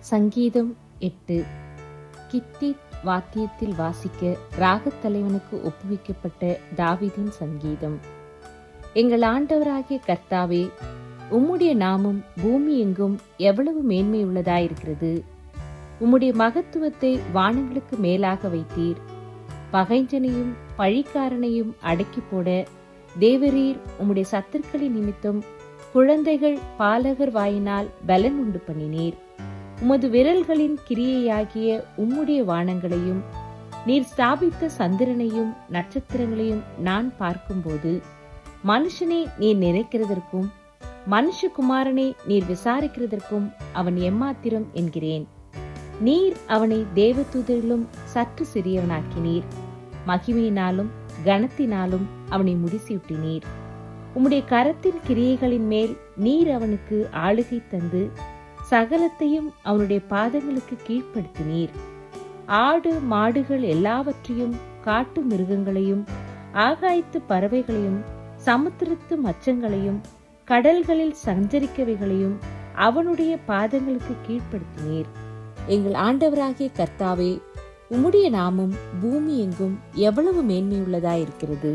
சங்கீதம் 8. கித்தீத் வாத்தியத்தில் வாசிக்க ராகத்தலைவனுக்கு ஒப்புவிக்கப்பட்ட தாவீதின் சங்கீதம். எங்கள் ஆண்டவராகிய கர்த்தாவே, உம்முடைய நாமம் பூமி எங்கும் எவ்வளவு மேன்மையுள்ளதாயிருக்கிறது. உம்முடைய மகத்துவத்தை வானங்களுக்கு மேலாக வைத்தீர். பகைஞ்சனையும் பழிக்காரனையும் அடக்கி போட தேவரீர் உம்முடைய சத்துருக்களின் நிமித்தம் குழந்தைகள் பாலகர் வாயினால் பலன் உண்டு பண்ணினீர். உமது விரல்களின் கிரியையாகிய உம்முடைய வானங்களையும் நீர் ஸ்தாபித்த சந்திரனையும் நட்சத்திரங்களையும் நான் பார்க்கும்போது, மனுஷனை நீர் நினைக்கிறதற்கும் மனுஷகுமாரனை நீர் விசாரிக்கிறதற்கும் அவன் எம்மாத்திரம் என்கிறேன். நீர் அவனை தேவதூதரிலும் சற்று சிறியவனாக்கினீர். மகிமையினாலும் கனத்தினாலும் அவனை முடிசூட்டினீர். உம்முடைய கரத்தின் கிரியைகளின் மேல் நீர் அவனுக்கு ஆளுகை தந்து சகலத்தையும் அவனுடைய பாதங்களுக்கு கீழ்ப்படுத்தினீர். ஆடு மாடுகள் எல்லாவற்றையும், காட்டு மிருகங்களையும், ஆகாயத்து பறவைகளையும், சமுத்திரத்து மச்சங்களையும், கடல்களில் சஞ்சரிக்கவைகளையும் அவனுடைய பாதங்களுக்கு கீழ்ப்படுத்தினீர். எங்கள் ஆண்டவராகிய கர்த்தாவே, உம்முடைய நாமம் பூமி எங்கும் எவ்வளவு மேன்மையுள்ளதாயிருக்கிறது.